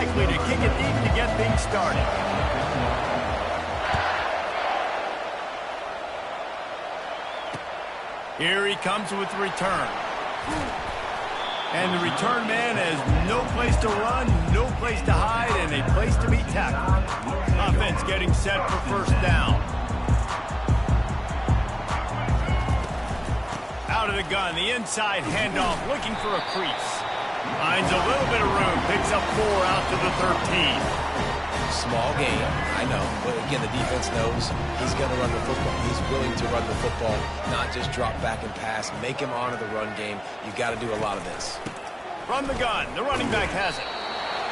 likely to kick it deep to get things started. Here he comes with the return. And the return man has no place to run, no place to hide, and a place to be tackled. Offense getting set for first down. Out of the gun, the inside handoff, looking for a crease. Finds a little bit of room, picks up 4 out to the 13. Small game, I know, but again, the defense knows he's going to run the football. He's willing to run the football, not just drop back and pass, make him honor the run game. You've got to do a lot of this. From the gun, the running back has it.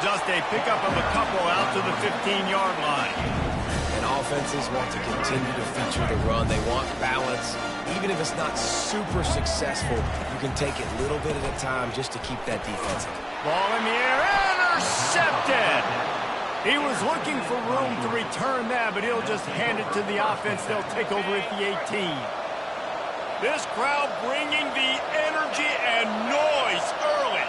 Just a pickup of a couple out to the 15-yard line. And offenses want to continue to feature the run. They want balance. Even if it's not super successful, you can take it little bit at a time just to keep that defense. Ball in the air, intercepted! He was looking for room to return that, but he'll just hand it to the offense. They'll take over at the 18. This crowd bringing the energy and noise early.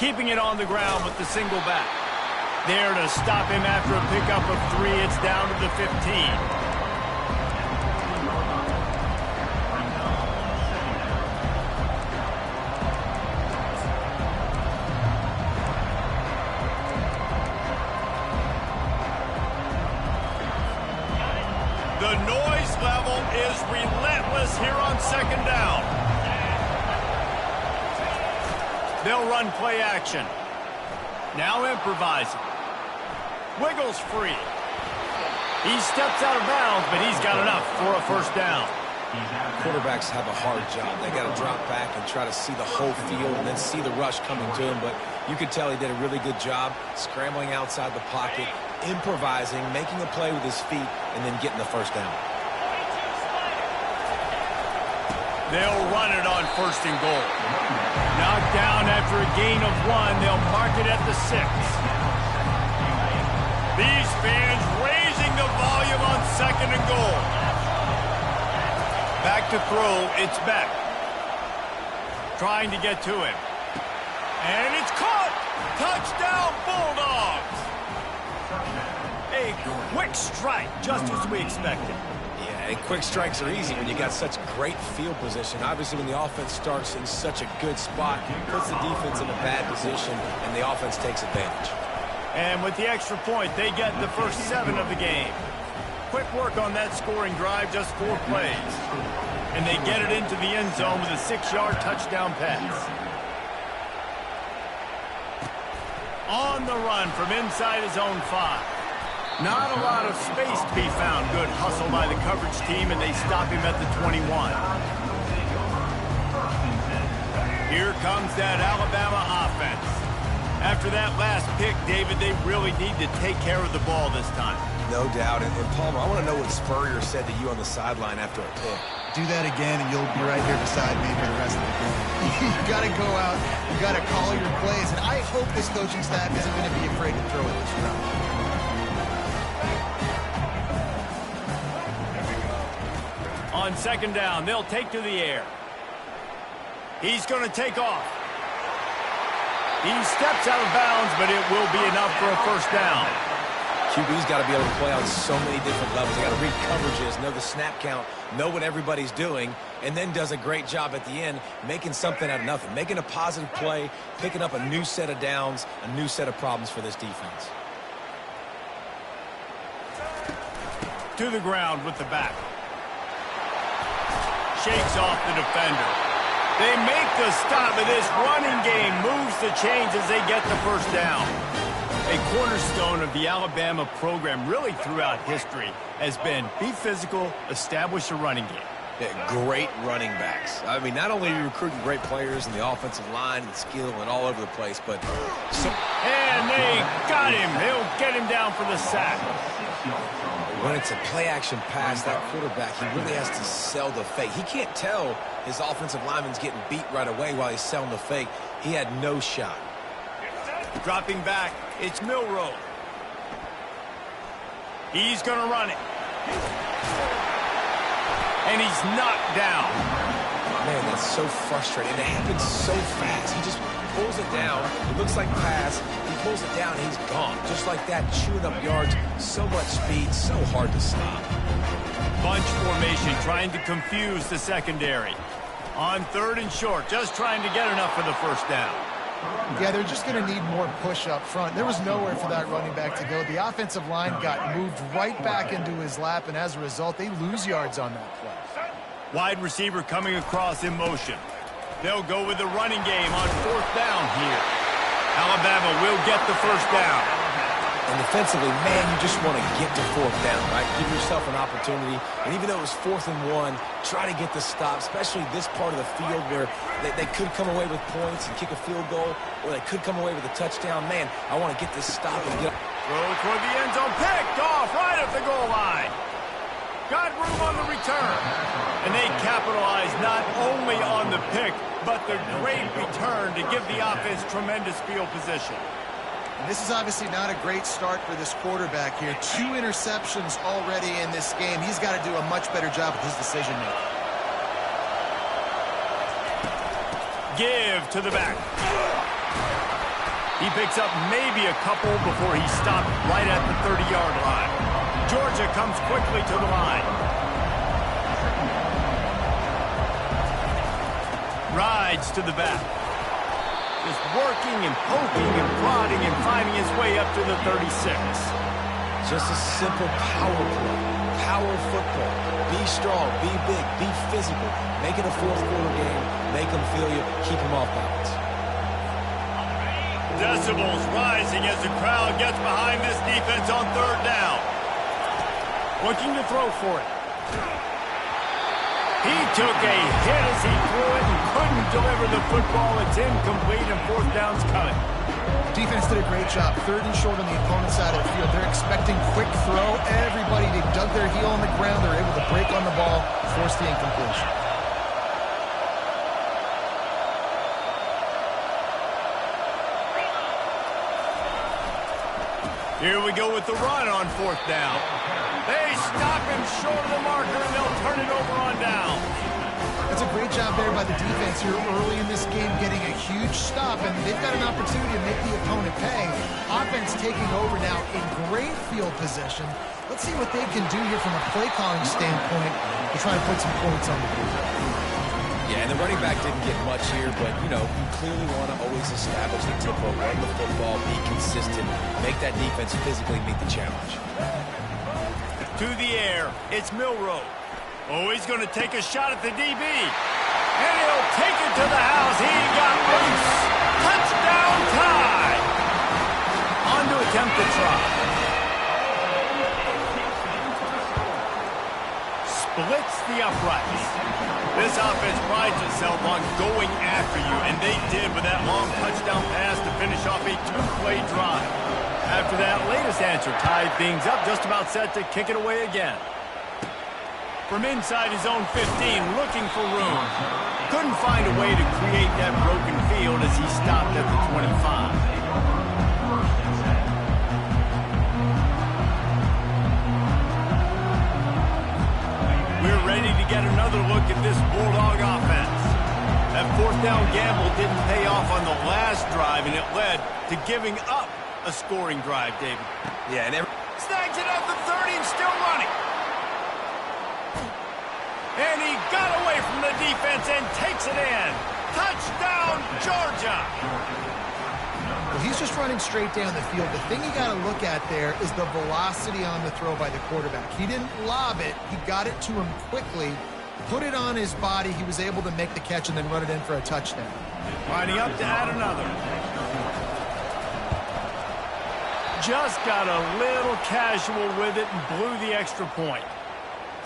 Keeping it on the ground with the single back. There to stop him after a pickup of 3. It's down to the 15. The noise level is relentless here on second down. They'll run play action. Now improvising. Wiggles free. He steps out of bounds, but he's got enough for a first down. Quarterbacks have a hard job. They got to drop back and try to see the whole field and then see the rush coming to him. But you could tell he did a really good job scrambling outside the pocket, improvising, making a play with his feet, and then getting the first down. They'll run it on first and goal. Knocked down after a gain of 1. They'll mark it at the 6. These fans raising the volume on second and goal. Back to throw, it's Beck. Trying to get to him. And it's caught! Touchdown, Bulldogs! A quick strike, just as we expected. Yeah, and quick strikes are easy when you got such great field position. Obviously, when the offense starts in such a good spot, puts the defense in a bad position, and the offense takes advantage. And with the extra point, they get the first 7 of the game. Quick work on that scoring drive, just 4 plays. And they get it into the end zone with a 6-yard touchdown pass. On the run from inside his own 5. Not a lot of space to be found. Good hustle by the coverage team, and they stop him at the 21. Here comes that Alabama offense. After that last pick, David, they really need to take care of the ball this time. No doubt. And Palmer, I want to know what Spurrier said to you on the sideline after a pick. Do that again, and you'll be right here beside me for the rest of the game. You got to go out. You got to call your plays. And I hope this coaching staff isn't going to be afraid to throw it this round. On second down, they'll take to the air. He's going to take off. He steps out of bounds, but it will be enough for a first down. QB's got to be able to play on so many different levels. They got to read coverages, know the snap count, know what everybody's doing, and then does a great job at the end making something out of nothing, making a positive play, picking up a new set of downs, a new set of problems for this defense. To the ground with the back. Shakes off the defender. They make the stop, but this running game moves the chains as they get the first down. A cornerstone of the Alabama program really throughout history has been be physical, establish a running game. Yeah, great running backs. I mean, not only are you recruiting great players in the offensive line and skill and all over the place, but... And they got him. They'll get him down for the sack. When it's a play-action pass, that quarterback, he really has to sell the fake. He can't tell his offensive lineman's getting beat right away while he's selling the fake. He had no shot. Dropping back, it's Milroe. He's going to run it. And he's knocked down. Man, that's so frustrating. It happens so fast. He just pulls it down. It looks like pass. He pulls it down, and he's gone. Just like that, chewing up yards. So much speed, so hard to stop. Bunch formation, trying to confuse the secondary. On 3rd and short, just trying to get enough for the first down. Yeah, they're just going to need more push up front. There was nowhere for that running back to go. The offensive line got moved right back into his lap, and as a result, they lose yards on that play. Wide receiver coming across in motion. They'll go with the running game on 4th down here. Alabama will get the first down. And defensively, man, you just want to get to 4th down, right? Give yourself an opportunity. And even though it was 4th and 1, try to get the stop, especially this part of the field where they could come away with points and kick a field goal, or they could come away with a touchdown. Man, I want to get this stop and get... Throw toward the end zone, picked off right at the goal line. Got room on the return. And they capitalize not only on the pick, but the great return to give the offense tremendous field position. And this is obviously not a great start for this quarterback here. 2 interceptions already in this game. He's got to do a much better job with his decision-making. Give to the back. He picks up maybe a couple before he stopped right at the 30-yard line. Georgia comes quickly to the line. Rides to the back. Just working and poking and prodding and finding his way up to the 36. Just a simple power play. Power football. Be strong, be big, be physical. Make it a 4th quarter game. Make them feel you. Keep them off balance. Decibels rising as the crowd gets behind this defense on 3rd down. Looking to throw for it. He took a hit as he threw it and couldn't deliver the football. It's incomplete and 4th down's coming. Defense did a great job. 3rd and short on the opponent's side of the field. They're expecting quick throw. Everybody, they dug their heel on the ground. They're able to break on the ball, force the incompletion. Here we go with the run on 4th down. They stop him short of the marker, and they'll turn it over on down. That's a great job there by the defense here early in this game, getting a huge stop, and they've got an opportunity to make the opponent pay. Offense taking over now in great field position. Let's see what they can do here from a play calling standpoint to try and put some points on the board. Yeah, and the running back didn't get much here, but, you clearly want to always establish the tempo, run the football, be consistent, make that defense physically meet the challenge. To the air, it's Milroe. Oh, he's going to take a shot at the DB. And he'll take it to the house. He got loose. Touchdown tie. On to attempt the try. Splits the uprights. This offense prides itself on going after you, and they did with that long touchdown pass to finish off a 2-play drive. After that latest answer tied things up, just about set to kick it away again. From inside his own 15, looking for room. Couldn't find a way to create that broken field as he stopped at the 25. We're ready to get another look at this Bulldog offense. That 4th down gamble didn't pay off on the last drive, and it led to giving up a scoring drive, David. Yeah, and snags it at the 30 and still running. And he got away from the defense and takes it in. Touchdown, Georgia. Well, he's just running straight down the field. The thing you got to look at there is the velocity on the throw by the quarterback. He didn't lob it. He got it to him quickly, put it on his body. He was able to make the catch and then run it in for a touchdown. Lining up to add another. Just got a little casual with it and blew the extra point.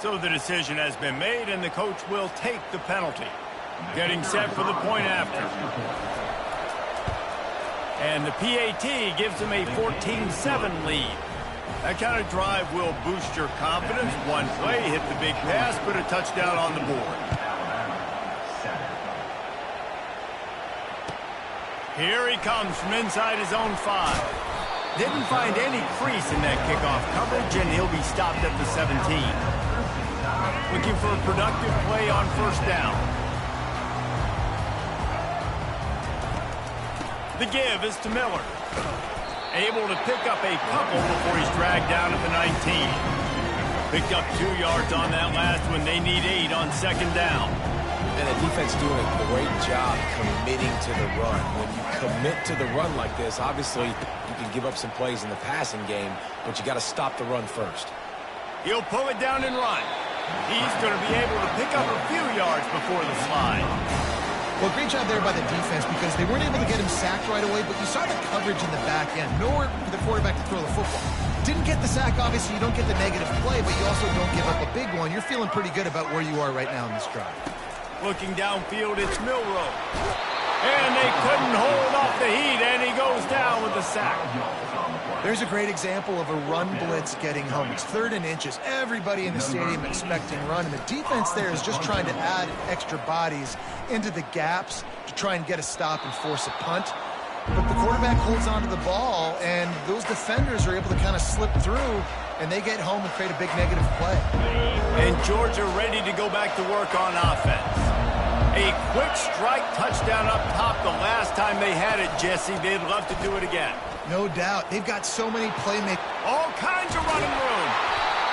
So the decision has been made, and the coach will take the penalty. Getting set for the point after. And the PAT gives him a 14-7 lead. That kind of drive will boost your confidence. One play, hit the big pass, put a touchdown on the board. Here he comes from inside his own 5. Didn't find any crease in that kickoff coverage, and he'll be stopped at the 17. Looking for a productive play on 1st down. The give is to Miller. Able to pick up a couple before he's dragged down at the 19. Picked up 2 yards on that last one. They need 8 on second down. And the defense doing a great job committing to the run. When you commit to the run like this, obviously you can give up some plays in the passing game, but you got to stop the run first. He'll pull it down and run. He's going to be able to pick up a few yards before the slide. Well, great job there by the defense because they weren't able to get him sacked right away, but you saw the coverage in the back end. Nowhere for the quarterback to throw the football. Didn't get the sack, obviously. You don't get the negative play, but you also don't give up a big one. You're feeling pretty good about where you are right now in this drive. Looking downfield, it's Milroe. And they couldn't hold off the heat, and he goes down with the sack. There's a great example of a run blitz getting home. It's 3rd and inches. Everybody in the stadium expecting run, and the defense there is just trying to add extra bodies into the gaps to try and get a stop and force a punt. But the quarterback holds onto the ball, and those defenders are able to kind of slip through, and they get home and create a big negative play. And Georgia ready to go back to work on offense. A quick strike touchdown up top the last time they had it, Jesse. They'd love to do it again. No doubt. They've got so many playmakers. All kinds of running room.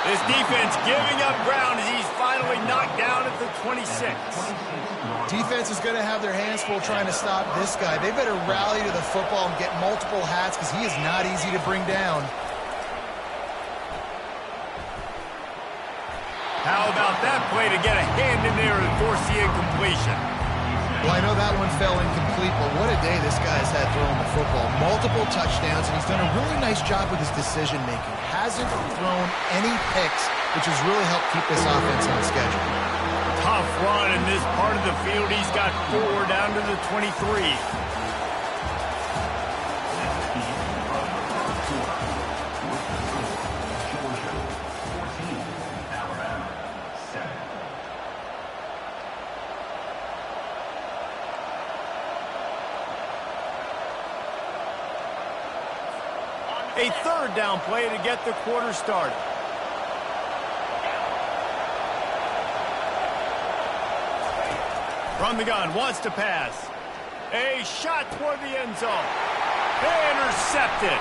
This defense giving up ground as he's finally knocked down at the 26. Defense is going to have their hands full trying to stop this guy. They better rally to the football and get multiple hats because he is not easy to bring down. How about that play to get a hand in there and force the incompletion? Well, I know that one fell incomplete, but what a day this guy's had throwing the football. Multiple touchdowns, and he's done a really nice job with his decision-making. Hasn't thrown any picks, which has really helped keep this offense on schedule. Tough run in this part of the field. He's got 4 down to the 23. A 3rd down play to get the quarter started. From the gun, wants to pass. A shot toward the end zone. Intercepted.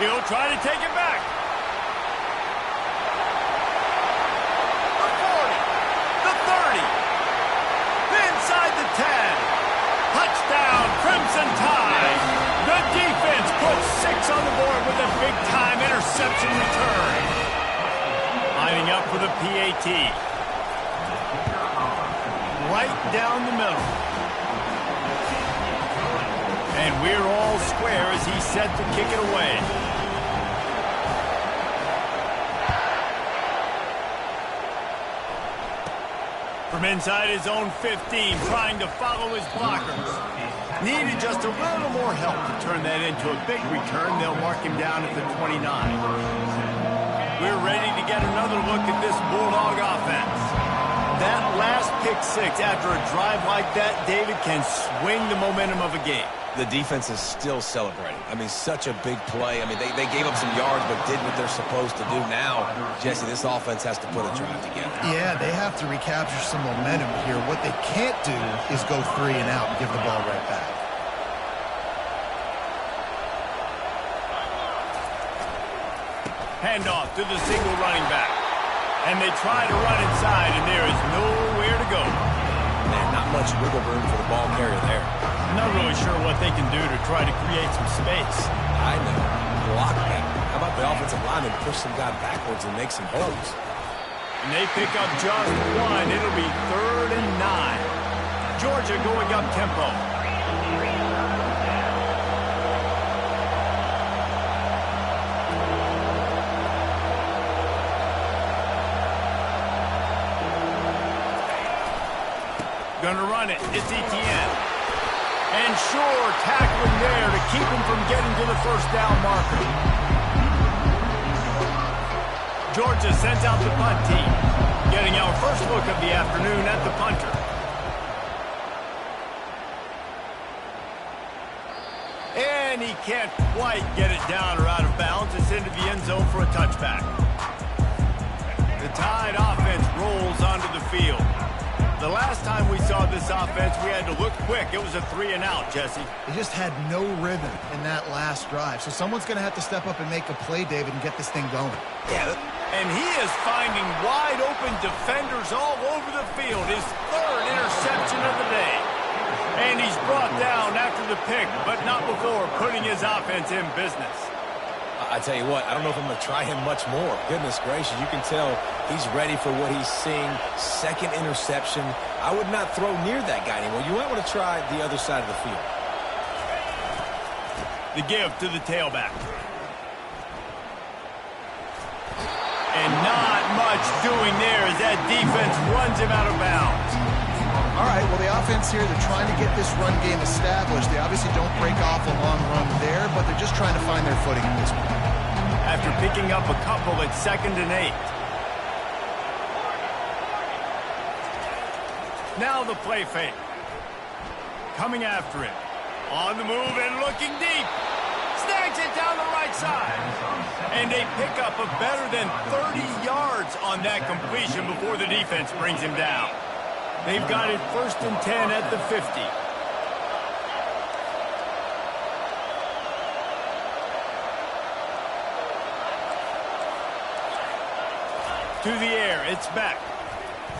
He'll try to take it back. The 40. The 30. Inside the 10. Touchdown, Crimson Tide. The defense puts 6 on the board with a big-time interception return. Lining up for the PAT. Right down the middle. And we're all square as he's set to kick it away. From inside his own 15, trying to follow his blockers. Needed just a little more help to turn that into a big return. They'll mark him down at the 29. We're ready to get another look at this Bulldog offense. That last pick 6 after a drive like that, David, can swing the momentum of a game. The defense is still celebrating. I mean, such a big play. I mean, they gave up some yards but did what they're supposed to do. Now, Jesse, this offense has to put a drive together. Yeah, they have to recapture some momentum here. What they can't do is go 3 and out and give the ball right back. Handoff to the single running back. And they try to run inside, and there is nowhere to go. Man, not much wiggle room for the ball carrier there. I'm not really sure what they can do to try to create some space. I know. Block that. How about the offensive lineman push some guy backwards and make some holes? And they pick up just 1. It'll be 3rd and 9. Georgia going up tempo. Gonna run it. It's Etienne. And Shore tackling there to keep him from getting to the first down marker. Georgia sends out the punt team. Getting our first look of the afternoon at the punter. And he can't quite get it down or out of bounds. It's into the end zone for a touchback. The Tide offense rolls onto the field. The last time we saw this offense, we had to look quick. It was a 3-and-out, Jesse. They just had no rhythm in that last drive. So someone's going to have to step up and make a play, David, and get this thing going. Yeah. And he is finding wide-open defenders all over the field. His third interception of the day. And he's brought down after the pick, but not before putting his offense in business. I tell you what, I don't know if I'm going to try him much more. Goodness gracious, you can tell he's ready for what he's seeing. Second interception. I would not throw near that guy anymore. You might want to try the other side of the field. The give to the tailback. And not much doing there as that defense runs him out of bounds. All right, well, the offense here, they're trying to get this run game established. They obviously don't break off a long run there, but they're just trying to find their footing at this point. After picking up a couple at 2nd and 8. Now the play fake. Coming after it. On the move and looking deep. Snags it down the right side. And they pick up a better than 30 yards on that completion before the defense brings him down. They've got it 1st and 10 at the 50. To the air, it's back.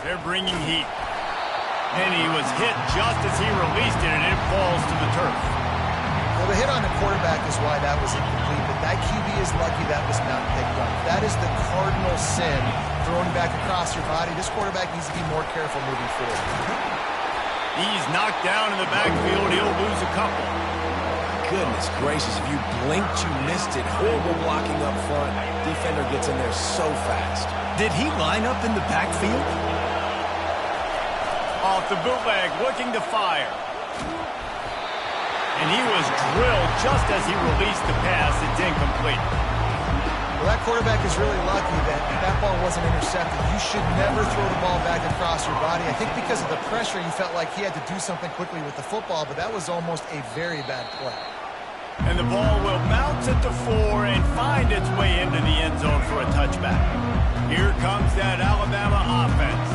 They're bringing heat. And he was hit just as he released it, and it falls to the turf. Well, the hit on the quarterback is why that was incomplete, but that QB is lucky that was not picked up. That is the cardinal sin, throwing back across your body. This quarterback needs to be more careful moving forward. He's knocked down in the backfield. He'll lose a couple. Goodness gracious, if you blinked, you missed it. Horrible blocking up front. Defender gets in there so fast. Did he line up in the backfield? Off the bootleg, looking to fire. And he was drilled just as he released the pass. It's incomplete. Well, that quarterback is really lucky that that ball wasn't intercepted. You should never throw the ball back across your body. I think because of the pressure, you felt like he had to do something quickly with the football, but that was almost a very bad play. And the ball will bounce at the 4 and find its way into the end zone for a touchback. Here comes that Alabama offense.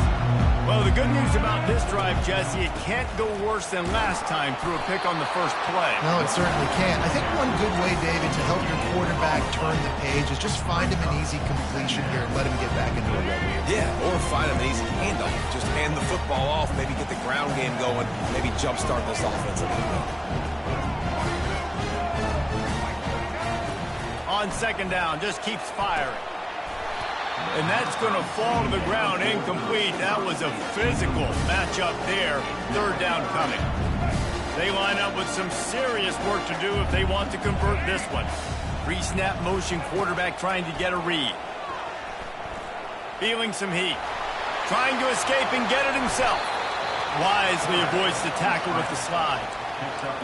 Well, the good news about this drive, Jesse, it can't go worse than last time through a pick on the first play. No, it certainly can't. I think one good way, David, to help your quarterback turn the page is just find him an easy completion here and let him get back into a rhythm. Yeah, or find him an easy handoff. Just hand the football off, maybe get the ground game going, maybe jumpstart this offense a little bit. On 2nd down, just keeps firing. And that's going to fall to the ground incomplete. That was a physical matchup there. 3rd down coming. They line up with some serious work to do if they want to convert this one. Pre-snap motion quarterback trying to get a read. Feeling some heat. Trying to escape and get it himself. Wisely avoids the tackle with the slide.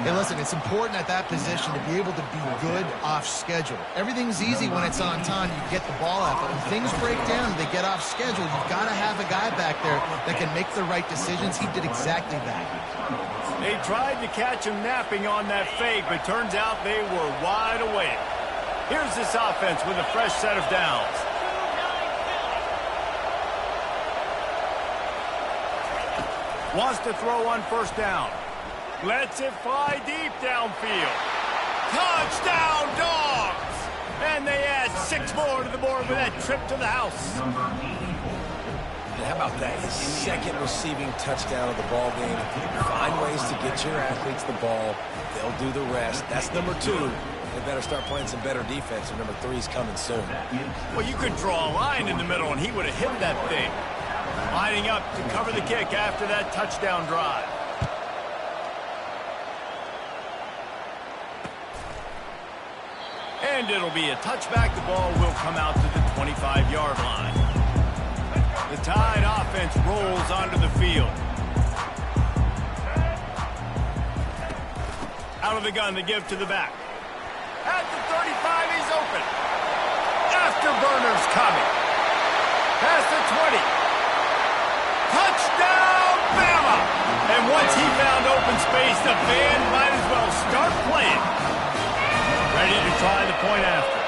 Hey, listen, it's important at that position to be able to be good off schedule. Everything's easy when it's on time. You get the ball out, but when things break down, they get off schedule. You've got to have a guy back there that can make the right decisions. He did exactly that. They tried to catch him napping on that fake, but turns out they were wide awake. Here's this offense with a fresh set of downs. Wants to throw on 1st down. Lets it fly deep downfield. Touchdown, Dogs! And they add 6 more to the board with that trip to the house. And how about that? His 2nd receiving touchdown of the ball game. Find ways to get your athletes the ball. They'll do the rest. That's number 2. They better start playing some better defense, and number 3 is coming soon. Well, you could draw a line in the middle, and he would have hit that thing. Lining up to cover the kick after that touchdown drive. And it'll be a touchback. The ball will come out to the 25-yard line. The Tide offense rolls onto the field. Out of the gun, the give to the back. At the 35, he's open. Afterburner's coming. Past the 20. Touchdown, Bama! And once he found open space, the band might as well start playing. Ready to try the point after.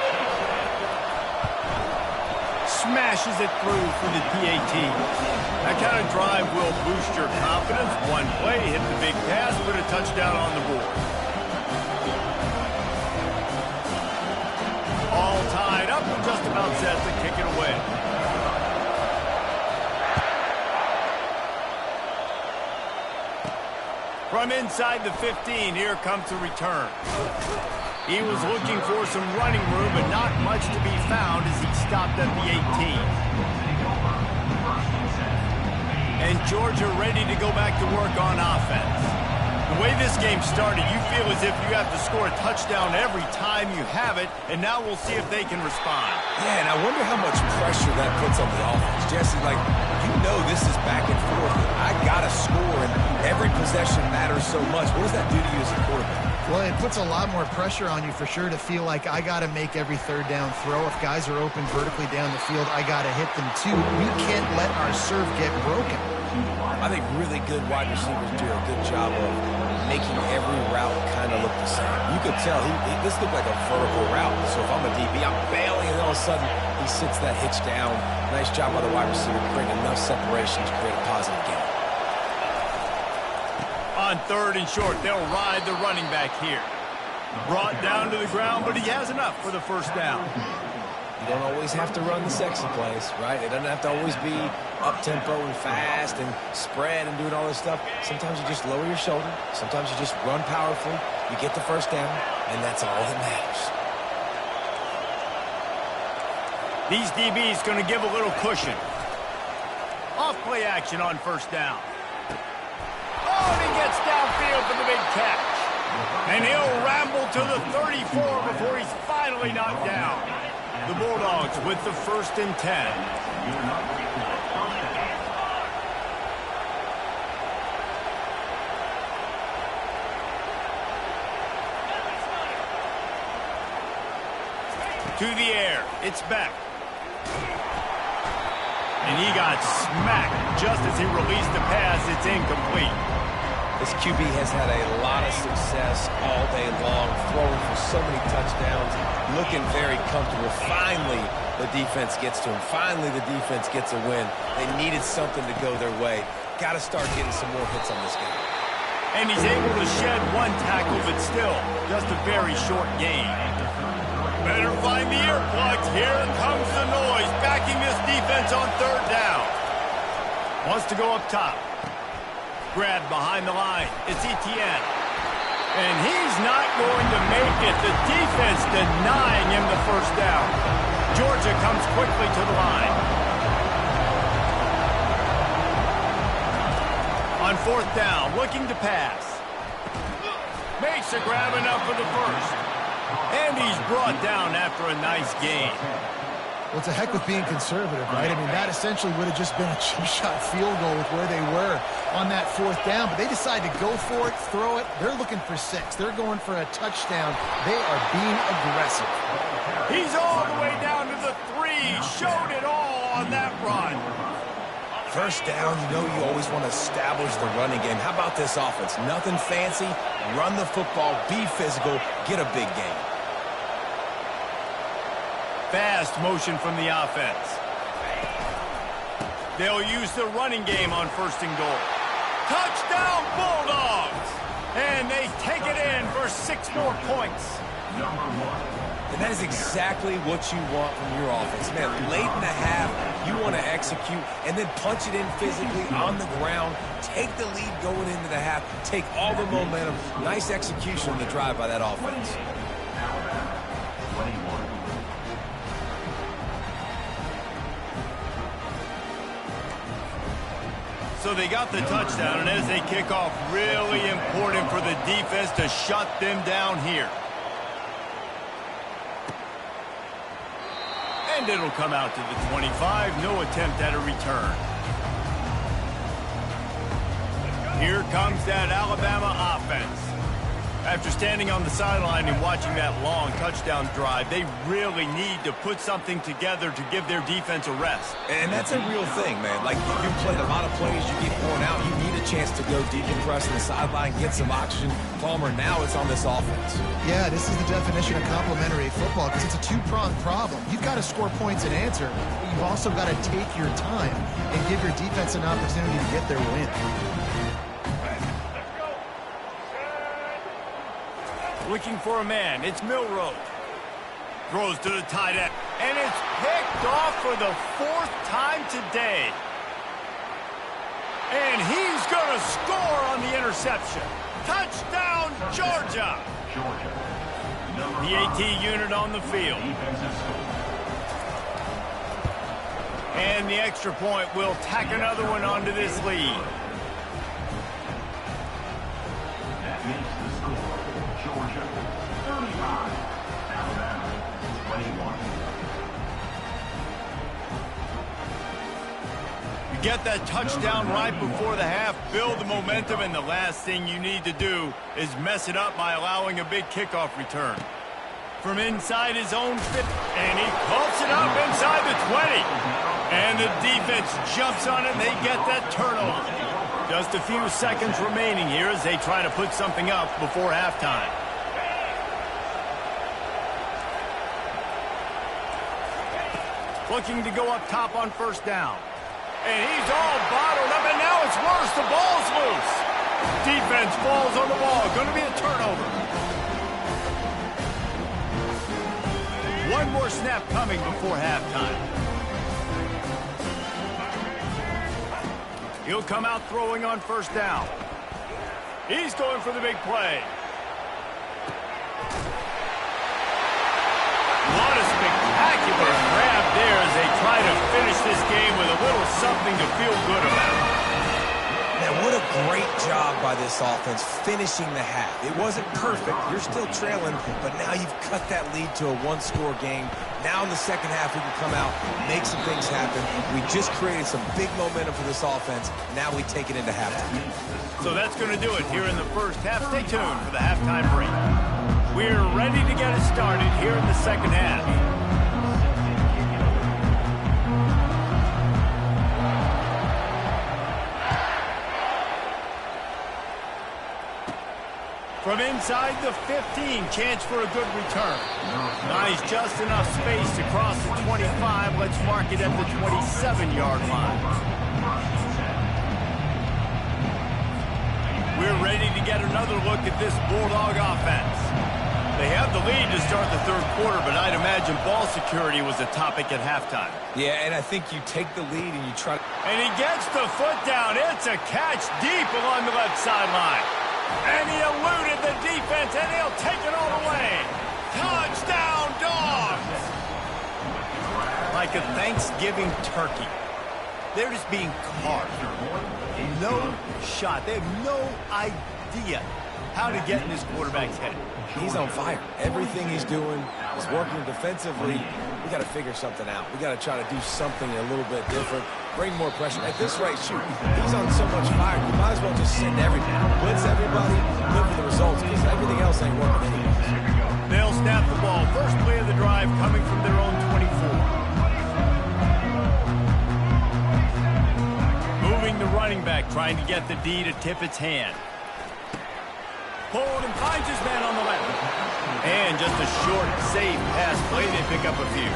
smashes it through for the PAT. That kind of drive will boost your confidence. One play, hit the big pass, put a touchdown on the board. All tied up and just about set to kick it away. From inside the 15, here comes the return. He was looking for some running room, but not much to be found as he stopped at the 18. And Georgia ready to go back to work on offense. The way this game started, you feel as if you have to score a touchdown every time you have it, and now we'll see if they can respond. Yeah, and I wonder how much pressure that puts on the offense. Jesse, like, you know this is back and forth. I got to score, and every possession matters so much. What does that do to you as a quarterback? Well, it puts a lot more pressure on you for sure to feel like I got to make every third down throw. If guys are open vertically down the field, I got to hit them too. We can't let our serve get broken. I think really good wide receivers do a good job of making every route kind of look the same. You could tell this looked like a vertical route. So if I'm a DB, I'm bailing, and all of a sudden he sits that hitch down. Nice job by the wide receiver, creating enough separation to create a positive gain. On third and short, they'll ride the running back here. Brought down to the ground, but he has enough for the first down. You don't always have to run the sexy plays, right? It doesn't have to always be up-tempo and fast and spread and doing all this stuff. Sometimes you just lower your shoulder. Sometimes you just run powerfully. You get the first down, and that's all that matters. These DBs going to give a little cushion. Off-play action on first down. Oh, and he gets downfield for the big catch. And he'll ramble to the 34 before he's finally knocked down. The Bulldogs with the 1st and 10. To the air. It's back. And he got smacked just as he released the pass. It's incomplete. This QB has had a lot of success all day long, throwing for so many touchdowns, looking very comfortable. Finally, the defense gets to him. Finally, the defense gets a win. They needed something to go their way. Got to start getting some more hits on this guy. And he's able to shed one tackle, but still, just a very short gain. Better find the earplugs. Here comes the noise, backing this defense on third down. Wants to go up top. Grab behind the line. It's Etienne. And he's not going to make it. The defense denying him the first down. Georgia comes quickly to the line. On fourth down, looking to pass. Makes a grab enough for the first. And he's brought down after a nice gain. Well, it's a heck with being conservative, right? I mean, that essentially would have just been a cheap-shot field goal with where they were on that fourth down. But they decided to go for it, throw it. They're looking for 6. They're going for a touchdown. They are being aggressive. He's all the way down to the 3. Showed it all on that run. First down, you know you always want to establish the running game. How about this offense? Nothing fancy. Run the football, be physical, get a big gain. Fast motion from the offense. They'll use the running game on 1st and goal. Touchdown Bulldogs! And they take it in for 6 more points. And that is exactly what you want from your offense. Man, late in the half, you want to execute and then punch it in physically on the ground. Take the lead going into the half. Take all the momentum. Nice execution on the drive by that offense. So they got the touchdown, and as they kick off, really important for the defense to shut them down here. And it'll come out to the 25. No attempt at a return. Here comes that Alabama offense. After standing on the sideline and watching that long touchdown drive, they really need to put something together to give their defense a rest. And that's a real thing, man. Like, you play a lot of plays, you get worn out, you need a chance to go deep and press on the sideline, get some oxygen. Palmer, now it's on this offense. Yeah, this is the definition of complementary football because it's a two-pronged problem. You've got to score points and answer, but you've also got to take your time and give your defense an opportunity to get their win. Looking for a man. It's Milroe. Throws to the tight end. And it's picked off for the 4th time today. And he's going to score on the interception. Touchdown, Georgia. The AT unit on the field. And the extra point will tack another one onto this lead. That makes the score Georgia 35, Alabama 21. You get that touchdown right before the half, build the momentum, and the last thing you need to do is mess it up by allowing a big kickoff return. From inside his own 50, and he pulls it up inside the 20. And the defense jumps on it, and they get that turnover. Just a few seconds remaining here as they try to put something up before halftime. Looking to go up top on first down. And he's all bottled up, and now it's worse. The ball's loose. Defense falls on the ball. Going to be a turnover. One more snap coming before halftime. He'll come out throwing on first down. He's going for the big play. What a spectacular grab there as they try to finish this game with a little something to feel good about. Man, what a great job by this offense finishing the half. It wasn't perfect. You're still trailing, but now you've cut that lead to a one-score game. Now in the second half, we can come out, make some things happen. We just created some big momentum for this offense. Now we take it into halftime. So that's going to do it here in the first half. Stay tuned for the halftime break. We're ready to get it started here in the second half. From inside the 15, chance for a good return. Nice, just enough space to cross the 25. Let's mark it at the 27-yard line. We're ready to get another look at this Bulldog offense. They have the lead to start the third quarter, but I'd imagine ball security was a topic at halftime. Yeah, and I think you take the lead and you try to... And he gets the foot down. It's a catch deep along the left sideline. And he eluded the defense, and he'll take it all the way. Touchdown, Dogs! Like a Thanksgiving turkey. They're just being carved. No shot. They have no idea how to get in this quarterback's head. He's on fire. Everything he's doing is working defensively. We got to figure something out. We got to try to do something a little bit different. Bring more pressure. At this rate, shoot, he's on so much fire. You might as well just send everything. Blitz everybody, look for the results, because everything else ain't working anyway. They'll snap the ball. First play of the drive coming from their own 24. Moving the running back, trying to get the D to tip its hand. Pulled and finds his man on the left. And just a short, safe pass play. They pick up a few.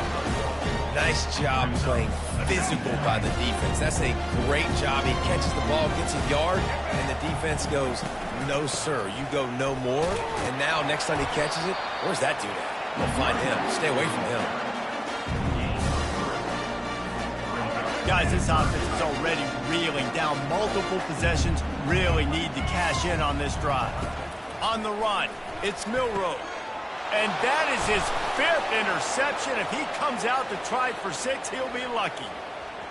Nice job playing physical by the defense. That's a great job. He catches the ball, gets a yard, and the defense goes, no, sir, you go no more. And now, next time he catches it, where's that dude at? We'll find him. Stay away from him. Guys, this offense is already reeling down multiple possessions. Really need to cash in on this drive. On the run, it's Milroe. And that is his 5th interception. If he comes out to try for 6, he'll be lucky.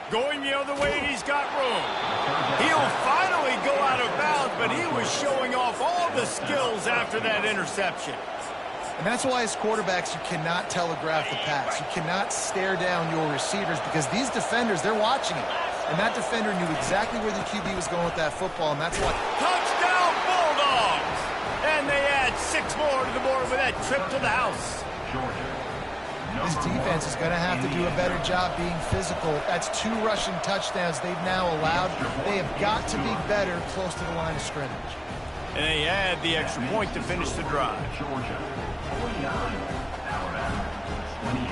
Going the other way, he's got room. He'll finally go out of bounds, but he was showing off all the skills after that interception. And that's why as quarterbacks, you cannot telegraph the pass. You cannot stare down your receivers because these defenders, they're watching it. And that defender knew exactly where the QB was going with that football, and that's why... Touchdown, Bulldogs! And they add 6 more to the board with that trip to the house. This defense is going to have to do a better job being physical. That's 2 rushing touchdowns they've now allowed. They have got to be better close to the line of scrimmage. And they add the extra point to finish the drive. Georgia, 49, Alabama, 28.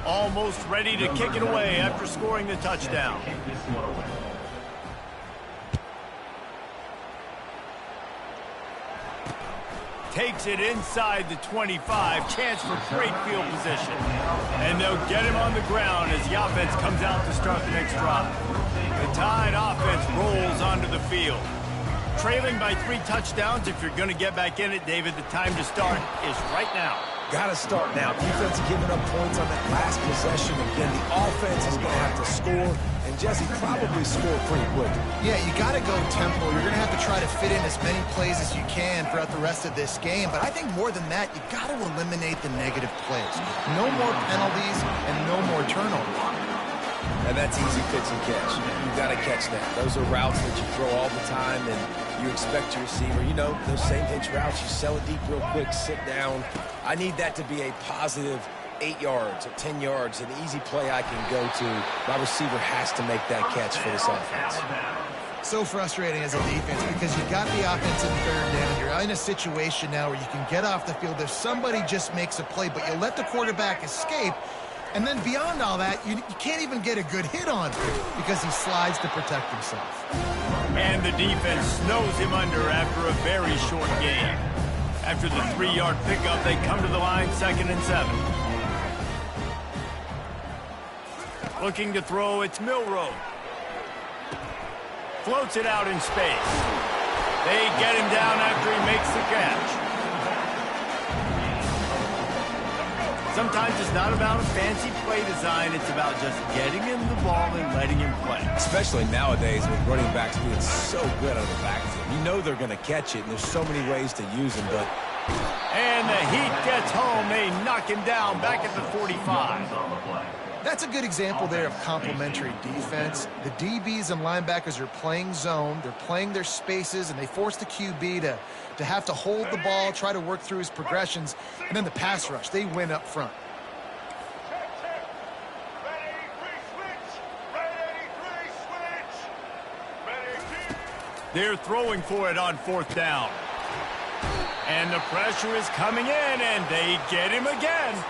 Almost ready to kick it away after scoring the touchdown. Kick this one away. Takes it inside the 25. Chance for great field position. And they'll get him on the ground as the offense comes out to start the next drive. The Tide offense rolls onto the field. Trailing by 3 touchdowns. If you're going to get back in it, David, the time to start is right now. Got to start now. Defense giving up points on that last possession. Again, the offense is going to have to score, and Jesse probably score pretty quick. Yeah, you got to go tempo. You're going to have to try to fit in as many plays as you can throughout the rest of this game. But I think more than that, you got to eliminate the negative plays. No more penalties and no more turnovers. And that's easy pitch and catch. You got to catch that. Those are routes that you throw all the time, and you expect your receiver, you know, those same pitch routes, you sell it deep real quick, sit down. I need that to be a positive 8 yards or 10 yards, an easy play I can go to. My receiver has to make that catch for this offense. So frustrating as a defense because you got the offense in 3rd down. You're in a situation now where you can get off the field if somebody just makes a play, but you let the quarterback escape. And then beyond all that, you can't even get a good hit on him because he slides to protect himself. And the defense snows him under after a very short gain. After the 3-yard pickup, they come to the line 2nd and 7. Looking to throw, it's Milroe. Floats it out in space. They get him down after he makes the catch. Sometimes it's not about a fancy play design. It's about just getting him the ball and letting him play. Especially nowadays with running backs being so good out of the backfield. You know they're going to catch it, and there's so many ways to use them. But And the Heat gets home. They knock him down back at the 45. That's a good example there of complementary defense. The DBs and linebackers are playing zone. They're playing their spaces, and they force the QB to have to hold the ball, try to work through his progressions, and then the pass rush. They win up front. They're throwing for it on 4th down. And the pressure is coming in, and they get him again.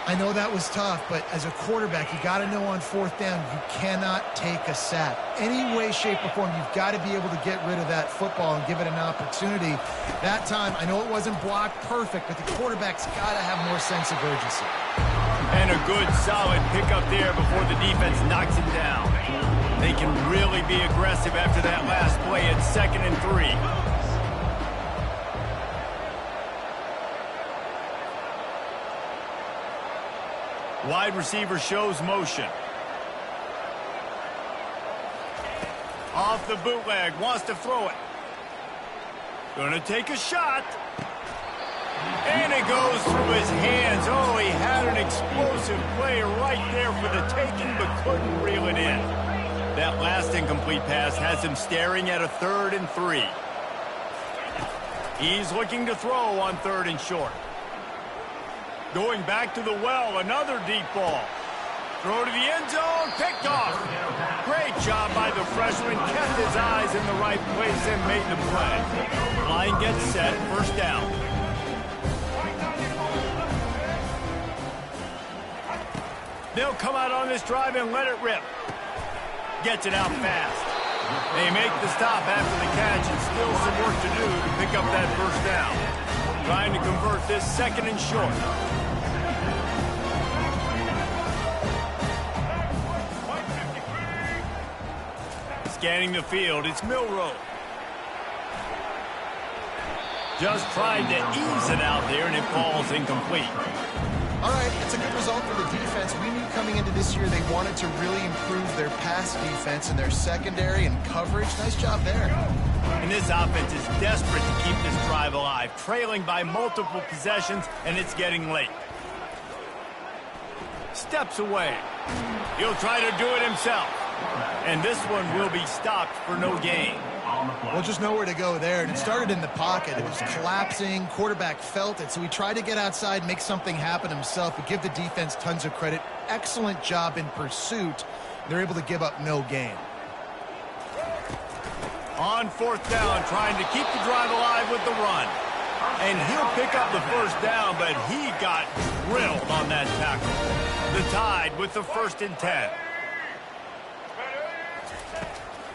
I know that was tough, but as a quarterback, you got to know on 4th down, you cannot take a sack. Any way, shape, or form, you've got to be able to get rid of that football and give it an opportunity. That time, I know it wasn't blocked perfect, but the quarterback's got to have more sense of urgency. And a good, solid pickup there before the defense knocks him down. They can really be aggressive after that last play at 2nd and 3. Wide receiver shows motion. Off the bootleg, wants to throw it. Gonna take a shot. And it goes through his hands. Oh, he had an explosive play right there for the taking, but couldn't reel it in. That last incomplete pass has him staring at a 3rd and 3. He's looking to throw on 3rd and short. Going back to the well, another deep ball. Throw to the end zone, picked off. Great job by the freshman, kept his eyes in the right place and made the play. Line gets set, 1st down. They'll come out on this drive and let it rip. Gets it out fast. They make the stop after the catch and still some work to do to pick up that 1st down. Trying to convert this 2nd and short. Scanning the field, it's Milroe. Just tried to ease it out there, and it falls incomplete. All right, it's a good result for the defense. We knew coming into this year they wanted to really improve their pass defense and their secondary and coverage. Nice job there. And this offense is desperate to keep this drive alive, trailing by multiple possessions, and it's getting late. steps away. He'll try to do it himself. And this one will be stopped for no gain. Well, just nowhere to go there. And it started in the pocket. It was collapsing. Quarterback felt it. So he tried to get outside, make something happen himself, but give the defense tons of credit. Excellent job in pursuit. They're able to give up no gain. On fourth down, trying to keep the drive alive with the run. And he'll pick up the first down, but he got drilled on that tackle. The Tide with the 1st and 10.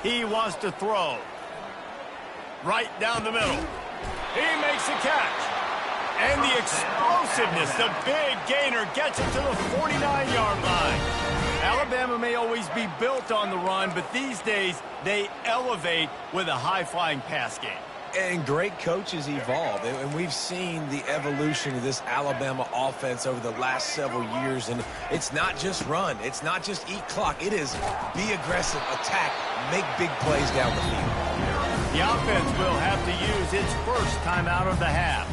He wants to throw. Right down the middle. He makes a catch. And the explosiveness, the big gainer, gets him to the 49-yard line. Alabama may always be built on the run, but these days they elevate with a high-flying pass game. And great coaches evolve, and we've seen the evolution of this Alabama offense over the last several years, and it's not just run, it's not just eat clock, it is be aggressive, attack, make big plays down the field. The offense will have to use its first timeout of the half.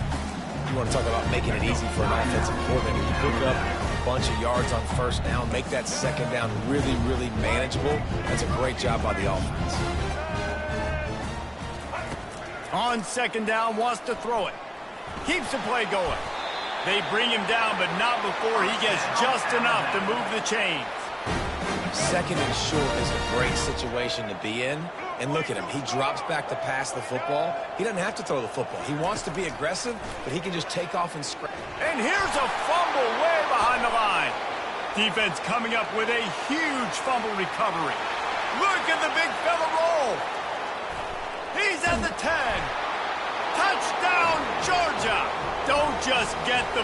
You want to talk about making it easy for an offensive coordinator. You pick up a bunch of yards on first down, make that second down really, really manageable. That's a great job by the offense. On second down, wants to throw it. Keeps the play going. They bring him down, but not before he gets just enough to move the chains. Second and short is a great situation to be in. And look at him. He drops back to pass the football. He doesn't have to throw the football. He wants to be aggressive, but he can just take off and scratch. And here's a fumble way behind the line. Defense coming up with a huge fumble recovery. Look at the big fella roll. He's at the 10. Touchdown, Georgia. Don't just get the